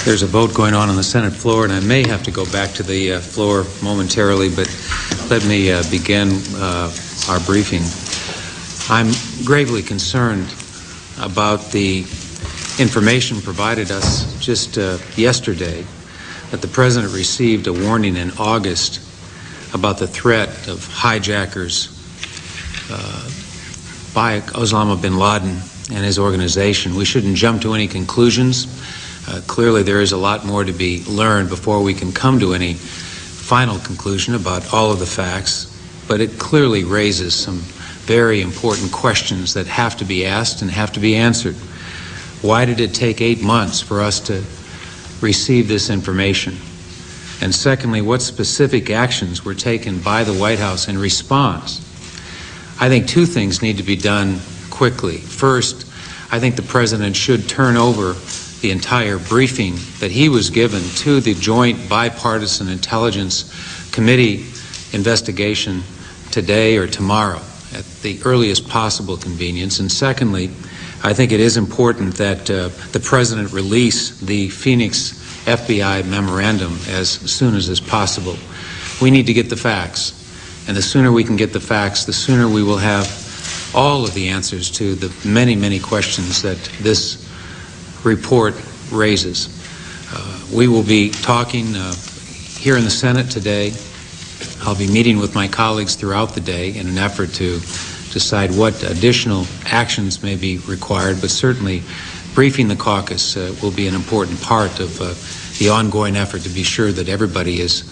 There's a vote going on the Senate floor, and I may have to go back to the floor momentarily, but let me begin our briefing. I'm gravely concerned about the information provided us just yesterday that the President received a warning in August about the threat of hijackers by Osama bin Laden and his organization. We shouldn't jump to any conclusions. Clearly, there is a lot more to be learned before we can come to any final conclusion about all of the facts, but it clearly raises some very important questions that have to be asked and have to be answered. Why did it take 8 months for us to receive this information? And secondly, what specific actions were taken by the White House in response? I think two things need to be done quickly. First, I think the President should turn over the entire briefing that he was given to the Joint Bipartisan Intelligence Committee investigation today or tomorrow at the earliest possible convenience. And secondly, I think it is important that the President release the Phoenix FBI memorandum as soon as is possible. We need to get the facts, and the sooner we can get the facts, the sooner we will have all of the answers to the many, many questions that this report raises. We will be talking here in the Senate today. I'll be meeting with my colleagues throughout the day in an effort to decide what additional actions may be required, but certainly briefing the caucus will be an important part of the ongoing effort to be sure that everybody is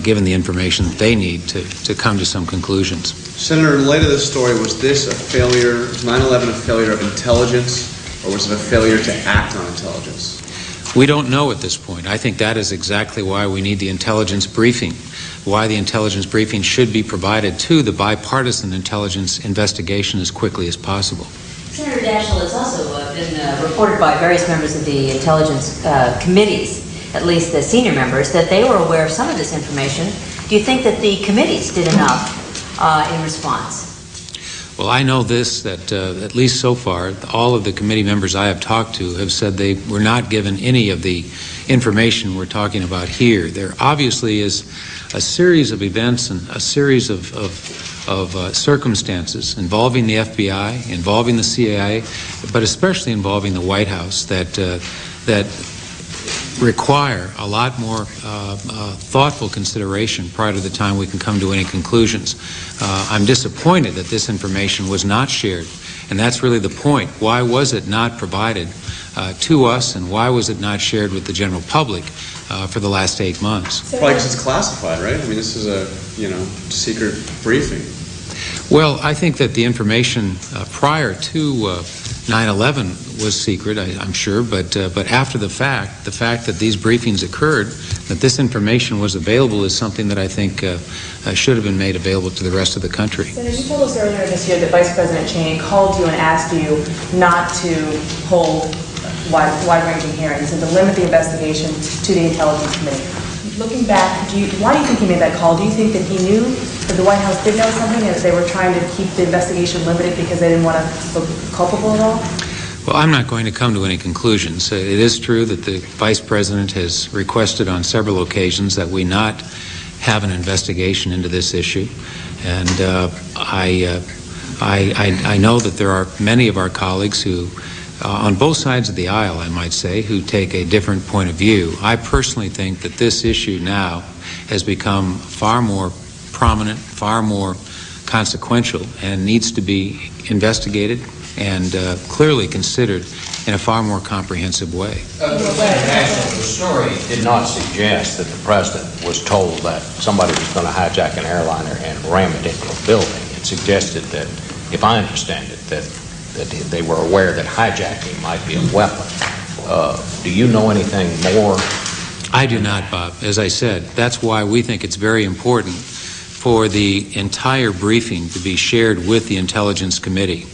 given the information that they need to come to some conclusions. Senator, in light of this story, was this a failure, 9/11 a failure of intelligence, or was it a failure to act on intelligence? We don't know at this point. I think that is exactly why we need the intelligence briefing, why the intelligence briefing should be provided to the bipartisan intelligence investigation as quickly as possible. Senator Daschle, has also been reported by various members of the intelligence committees, at least the senior members, that they were aware of some of this information. Do you think that the committees did enough in response? Well, I know this, that at least so far, all of the committee members I have talked to have said they were not given any of the information we're talking about here. There obviously is a series of events and a series of circumstances involving the FBI, involving the CIA, but especially involving the White House that require a lot more thoughtful consideration prior to the time we can come to any conclusions. I'm disappointed that this information was not shared, and that's really the point. Why was it not provided to us, and why was it not shared with the general public for the last 8 months? Probably because it's classified, right? I mean, this is a, secret briefing. Well, I think that the information prior to 9/11 was secret, I'm sure, but after the fact that these briefings occurred, that this information was available is something that I think should have been made available to the rest of the country. Senator, you told us earlier this year that Vice President Cheney called you and asked you not to hold wide-ranging hearings and to limit the investigation to the Intelligence Committee. Looking back, why do you think he made that call? Do you think that he knew that the White House did know something and that they were trying to keep the investigation limited because they didn't want to look culpable at all? Well, I'm not going to come to any conclusions. It is true that the Vice President has requested on several occasions that we not have an investigation into this issue, and I know that there are many of our colleagues who, on both sides of the aisle, I might say, who take a different point of view. I personally think that this issue now has become far more prominent, far more consequential, and needs to be investigated and clearly considered in a far more comprehensive way. The story did not suggest that the President was told that somebody was going to hijack an airliner and ram it into a building. It suggested that, if I understand it, that they were aware that hijacking might be a weapon. Do you know anything more? I do not, Bob. As I said, that's why we think it's very important for the entire briefing to be shared with the Intelligence Committee.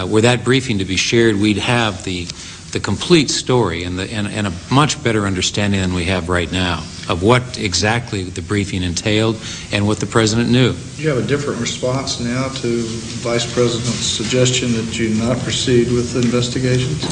Were that briefing to be shared, we'd have the the complete story and a much better understanding than we have right now of what exactly the briefing entailed and what the President knew. Do you have a different response now to Vice President's suggestion that you not proceed with investigations?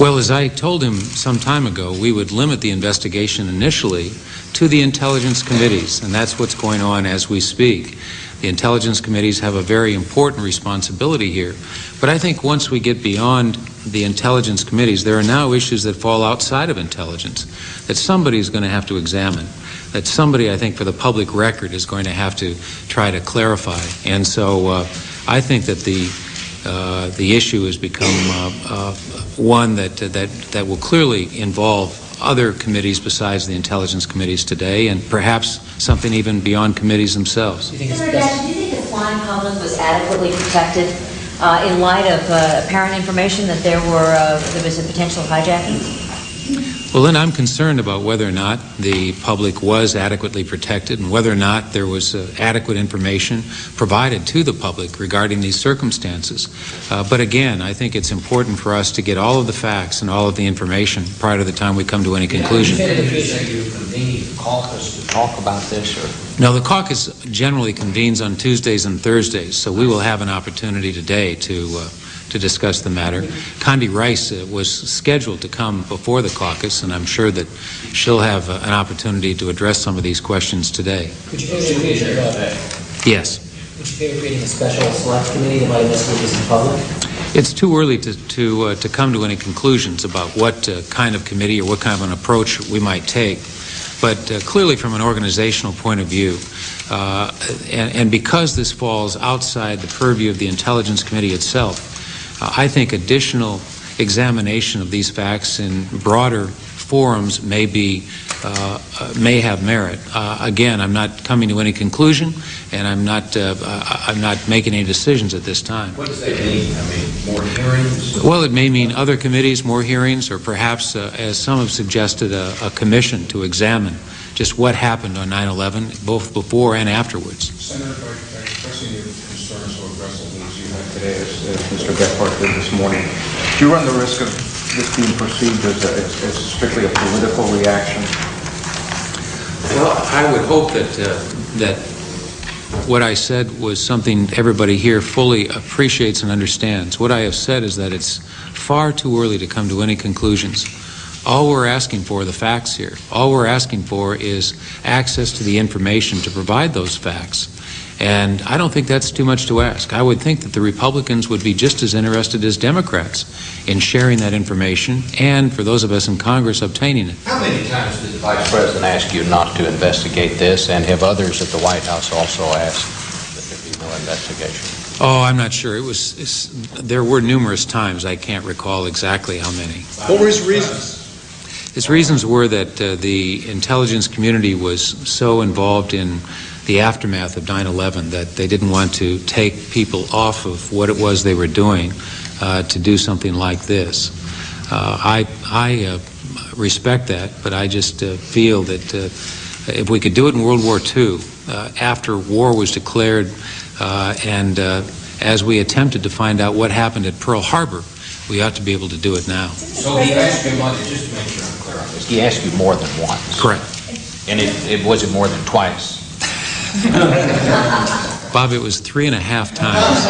Well, as I told him some time ago, we would limit the investigation initially to the intelligence committees, and that's what's going on as we speak. The intelligence committees have a very important responsibility here. But I think once we get beyond the intelligence committees, there are now issues that fall outside of intelligence that somebody is going to have to examine, that somebody, I think, for the public record is going to have to try to clarify. And so I think that the issue has become one that will clearly involve other committees besides the intelligence committees today, and perhaps something even beyond committees themselves. Senator Daschle, do you think the flying public was adequately protected in light of apparent information that there was a potential hijacking? Well, then I'm concerned about whether or not the public was adequately protected and whether or not there was adequate information provided to the public regarding these circumstances. But again, I think it's important for us to get all of the facts and all of the information prior to the time we come to any conclusion. You convene the caucus to talk about this, or? No, the caucus generally convenes on Tuesdays and Thursdays, so we will have an opportunity today to discuss the matter. Condi Rice was scheduled to come before the caucus, and I'm sure that she'll have an opportunity to address some of these questions today. Could you favor Yes. Would you favor creating a special select committee that might investigate this in public? It's too early to come to any conclusions about what kind of committee or what kind of an approach we might take. But clearly from an organizational point of view, and because this falls outside the purview of the Intelligence Committee itself, I think additional examination of these facts in broader forums may have merit. Again, I'm not coming to any conclusion, and I'm not making any decisions at this time. What does that mean? I mean, more hearings? Well, it may mean other committees, more hearings, or perhaps, as some have suggested, a commission to examine just what happened on 9/11, both before and afterwards. Senator, by expressing your concerns so aggressively as you have today, as Mr. Gephardt did this morning, do you run the risk of this being perceived as strictly a political reaction? Well, I would hope that what I said was something everybody here fully appreciates and understands. What I have said is that it's far too early to come to any conclusions. All we're asking for are the facts here. All we're asking for is access to the information to provide those facts. And I don't think that's too much to ask. I would think that the Republicans would be just as interested as Democrats in sharing that information, and for those of us in Congress, obtaining it. How many times did the Vice President ask you not to investigate this, and have others at the White House also asked that there be no investigation? Oh, I'm not sure. There were numerous times. I can't recall exactly how many. What were his reasons? His reasons were that the intelligence community was so involved in the aftermath of 9/11 that they didn't want to take people off of what it was they were doing to do something like this. I respect that, but I just feel that if we could do it in World War II, after war was declared, and as we attempted to find out what happened at Pearl Harbor, we ought to be able to do it now. So he asked you, just to make sure I'm clear on this, he asked you more than once? Correct. And was it more than twice? Bob, it was 3.5 times.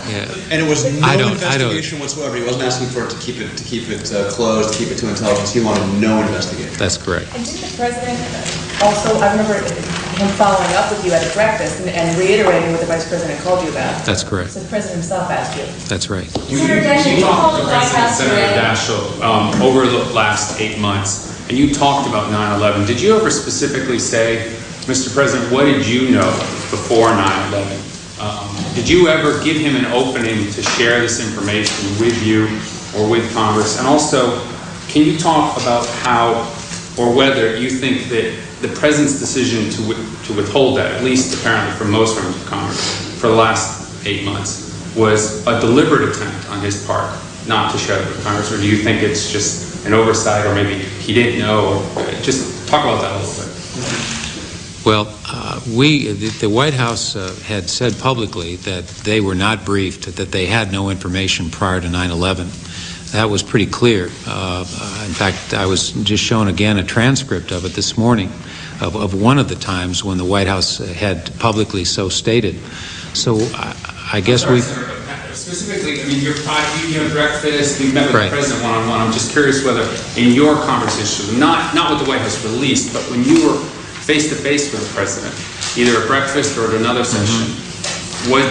Yeah. And it was no investigation whatsoever. He wasn't asking for it to keep it closed, to keep it to intelligence. He wanted no investigation. That's correct. And didn't the President also, I remember him following up with you at a breakfast and reiterating what the Vice President called you about? That's correct. So the President himself asked you. That's right. Senator Daschle, you called the White House Senator today. Daschle, over the last 8 months, and you talked about 9/11. Did you ever specifically say, Mr. President, what did you know before 9/11? Did you ever give him an opening to share this information with you or with Congress? And also, can you talk about how or whether you think that the President's decision to withhold that, at least apparently for most members of Congress, for the last 8 months, was a deliberate attempt on his part not to share it with Congress, or do you think it's just an oversight, or maybe he didn't know? Just talk about that a little bit. Well, the White House had said publicly that they were not briefed, that they had no information prior to 9/11. that was pretty clear. In fact, I was just shown again a transcript of it this morning, of one of the times when the White House had publicly so stated. So I guess we... Specifically, I mean, you have breakfast, you met with Right. the president one-on-one. I'm just curious whether in your conversation, not what the White House released, but when you were face-to-face with the president, either at breakfast or at another session,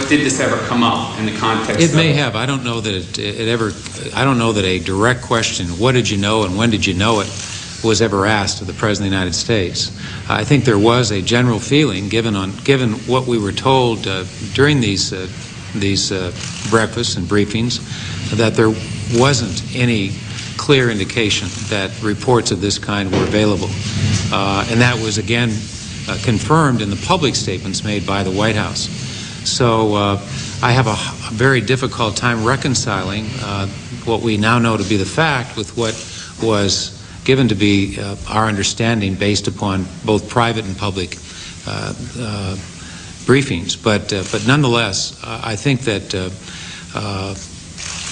did this ever come up in the context It may of... have. I don't know that it ever... I don't know that a direct question, what did you know and when did you know it, was ever asked of the President of the United States. I think there was a general feeling, given what we were told during these breakfasts and briefings, that there wasn't any clear indication that reports of this kind were available. And that was, again, confirmed in the public statements made by the White House. So I have a very difficult time reconciling what we now know to be the fact with what was given to be our understanding based upon both private and public briefings. But nonetheless, I think that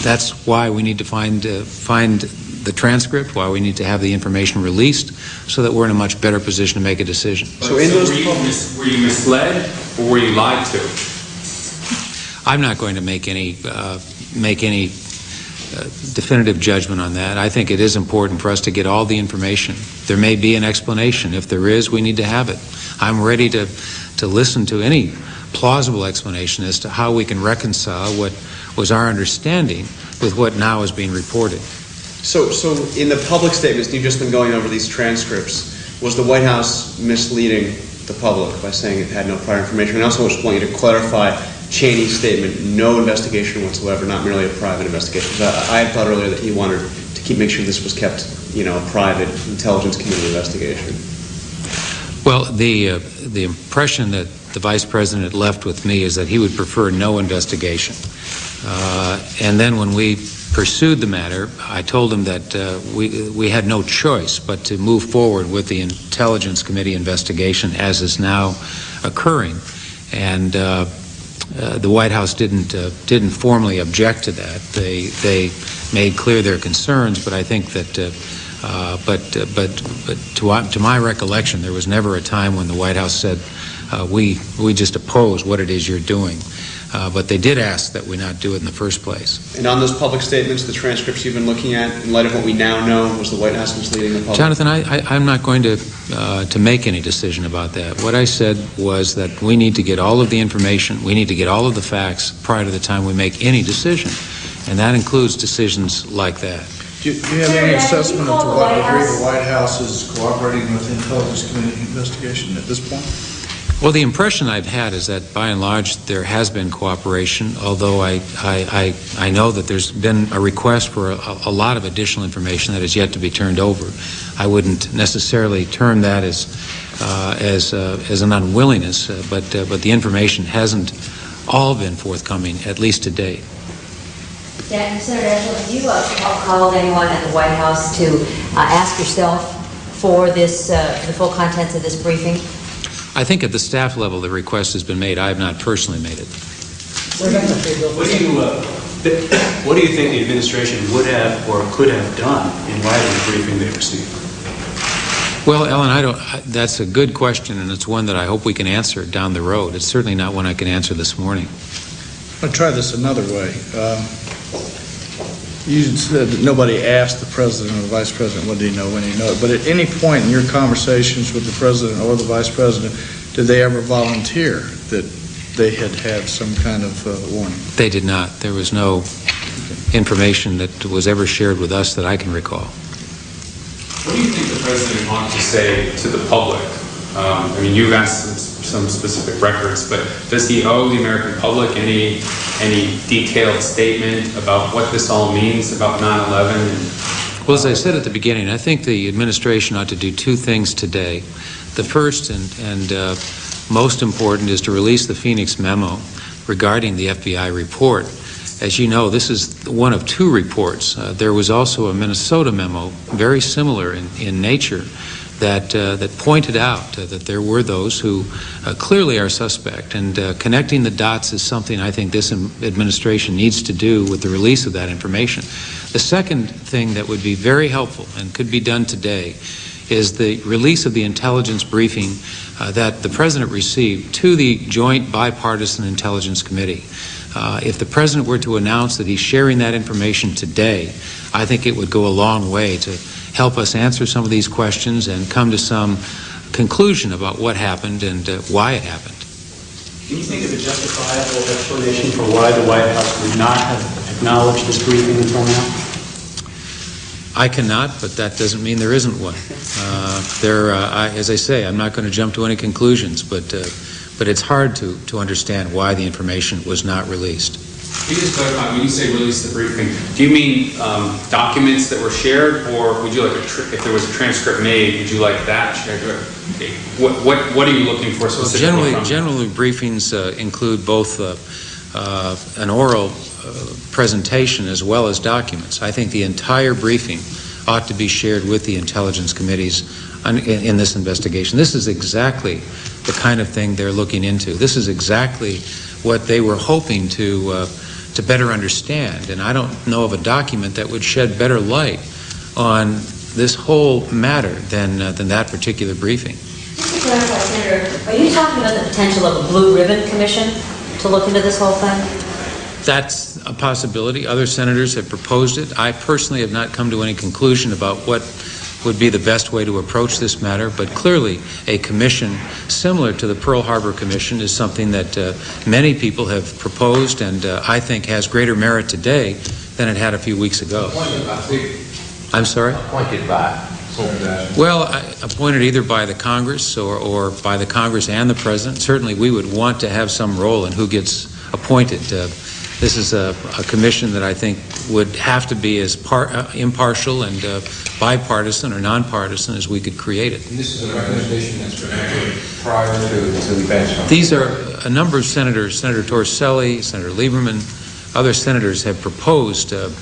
that's why we need to find the transcript, why we need to have the information released, so that we're in a much better position to make a decision. So in those were you misled or were you lied to? I'm not going to make any definitive judgment on that. I think it is important for us to get all the information. There may be an explanation. If there is, we need to have it. I'm ready to listen to any plausible explanation as to how we can reconcile what was our understanding with what now is being reported. So in the public statements, you've just been going over these transcripts, was the White House misleading the public by saying it had no prior information? And I also just want you to clarify Cheney's statement, no investigation whatsoever, not merely a private investigation. I thought earlier that he wanted to make sure this was kept, a private intelligence committee investigation. Well, the impression that the Vice President left with me is that he would prefer no investigation. And then when we pursued the matter, I told him that we had no choice but to move forward with the Intelligence Committee investigation as is now occurring. And the White House didn't formally object to that. They made clear their concerns, but I think that but to my recollection, there was never a time when the White House said we just oppose what it is you're doing. But they did ask that we not do it in the first place. And on those public statements, the transcripts you've been looking at, in light of what we now know, was the White House misleading the public? Jonathan, I'm not going to make any decision about that. What I said was that we need to get all of the information, we need to get all of the facts prior to the time we make any decision. And that includes decisions like that. Do you have any assessment of to what degree the White House is cooperating with the Intelligence Committee investigation at this point? Well, the impression I've had is that, by and large, there has been cooperation, although I know that there's been a request for a lot of additional information that is yet to be turned over. I wouldn't necessarily term that as an unwillingness, but the information hasn't all been forthcoming, at least to date. Senator Daschle, have you called anyone at the White House to ask yourself for this, the full contents of this briefing? I think at the staff level the request has been made. I have not personally made it. What do you think the administration would have or could have done in light of the briefing they received? Well, Ellen, that's a good question, and it's one that I hope we can answer down the road. It's certainly not one I can answer this morning. I'll try this another way. You said that nobody asked the President or the Vice President what did he know, when he know. But at any point in your conversations with the President or the Vice President, did they ever volunteer that they had some kind of warning? They did not. There was no information that was ever shared with us that I can recall. What do you think the President wants to say to the public? I mean, you've asked some specific records, but does he owe the American public any detailed statement about what this all means about 9/11? Well, as I said at the beginning, I think the administration ought to do two things today. The first and most important is to release the Phoenix memo regarding the FBI report. As you know, this is one of two reports. There was also a Minnesota memo, very similar in nature, that pointed out that there were those who clearly are suspect, and connecting the dots is something I think this administration needs to do with the release of that information. The second thing that would be very helpful and could be done today is the release of the intelligence briefing that the President received to the Joint Bipartisan Intelligence Committee. If the President were to announce that he's sharing that information today, I think it would go a long way to help us answer some of these questions and come to some conclusion about what happened and why it happened. Can you think of a justifiable explanation for why the White House would not have acknowledged this briefing until now? I cannot, but that doesn't mean there isn't one. As I say, I'm not going to jump to any conclusions, but it's hard to understand why the information was not released. Can you just clarify, when you say release the briefing, do you mean documents that were shared, or would you like, if there was a transcript made, would you like that shared? What are you looking for specifically? Well, generally briefings include both an oral presentation as well as documents. I think the entire briefing ought to be shared with the intelligence committees in this investigation. This is exactly the kind of thing they're looking into. This is exactly what they were hoping to better understand. And I don't know of a document that would shed better light on this whole matter than that particular briefing. Just to clarify, Senator, are you talking about the potential of a blue ribbon commission to look into this whole thing? That's a possibility. Other senators have proposed it. I personally have not come to any conclusion about what would be the best way to approach this matter, but clearly a commission similar to the Pearl Harbor Commission is something that many people have proposed and I think has greater merit today than it had a few weeks ago. I'm sorry? Appointed by? Well, appointed either by the Congress or by the Congress and the President. Certainly we would want to have some role in who gets appointed. This is a commission that I think would have to be as impartial and bipartisan or nonpartisan as we could create it. And this is a recommendation that's been made prior to the bench. These are a number of senators, Senator Torricelli, Senator Lieberman, other senators have proposed the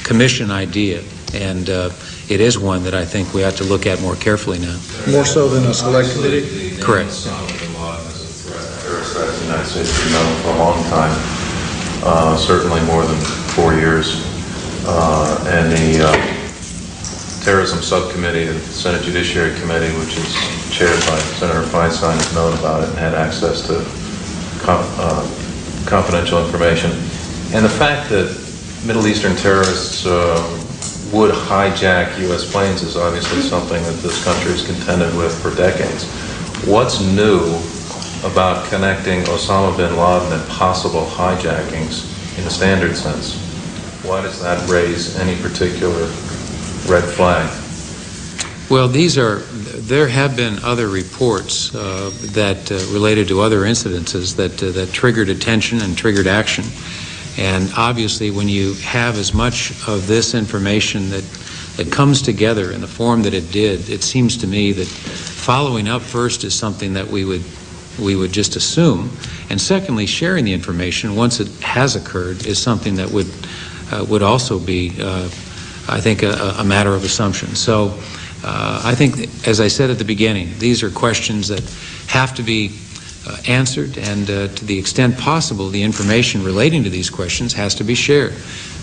commission idea, and it is one that I think we ought to look at more carefully now. More so than a select committee? Correct. The United States has been known for a long time, certainly more than 4 years. And the Terrorism Subcommittee of the Senate Judiciary Committee, which is chaired by Senator Feinstein, has known about it and had access to confidential information. And the fact that Middle Eastern terrorists would hijack U.S. planes is obviously something that this country has contended with for decades. What's new about connecting Osama bin Laden and possible hijackings in the standard sense? Why does that raise any particular red flag? Well, there have been other reports that related to other incidences that triggered attention and triggered action. And obviously when you have as much of this information that comes together in the form that it did, it seems to me that following up first is something that we would just assume, and secondly, sharing the information once it has occurred is something that would also be, I think, a matter of assumption. So I think, as I said at the beginning, these are questions that have to be answered, and to the extent possible, the information relating to these questions has to be shared.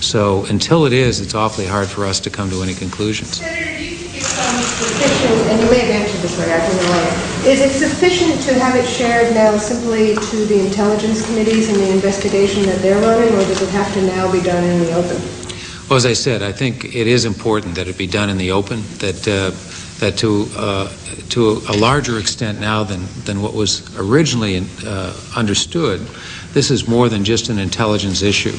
So until it is, it's awfully hard for us to come to any conclusions. Senator, do you think it's sufficient, and you may have answered this way, I can relate. Is it sufficient to have it shared now simply to the intelligence committees and the investigation that they're running, or does it have to now be done in the open? Well, as I said, I think it is important that it be done in the open, that to a larger extent now than what was originally understood, this is more than just an intelligence issue.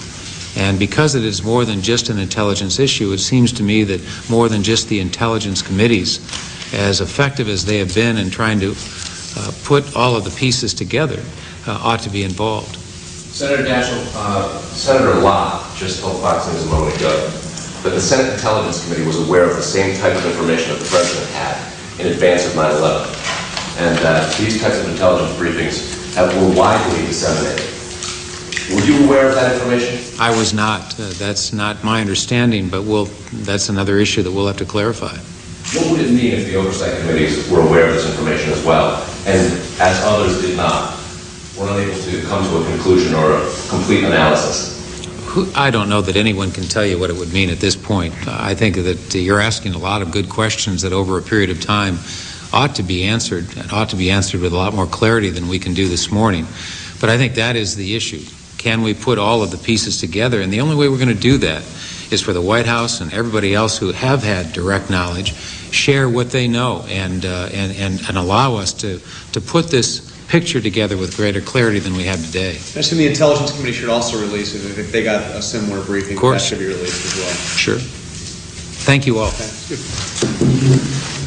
And because it is more than just an intelligence issue, it seems to me that more than just the intelligence committees, as effective as they have been in trying to put all of the pieces together, ought to be involved. Senator Daschle, Senator Lott just told Fox News a moment ago that the Senate Intelligence Committee was aware of the same type of information that the President had in advance of 9/11, and that these types of intelligence briefings were widely disseminated. Were you aware of that information? I was not. That's not my understanding, but that's another issue that we'll have to clarify. What would it mean if the oversight committees were aware of this information as well, and as others did not, were unable to come to a conclusion or a complete analysis? I don't know that anyone can tell you what it would mean at this point. I think that you're asking a lot of good questions that over a period of time ought to be answered, and ought to be answered with a lot more clarity than we can do this morning. But I think that is the issue. Can we put all of the pieces together? And the only way we're going to do that is for the White House and everybody else who have had direct knowledge, share what they know and allow us to put this picture together with greater clarity than we have today. I assume the Intelligence Committee should also release it if they got a similar briefing. Of course. That should be released as well. Sure. Thank you all. Okay.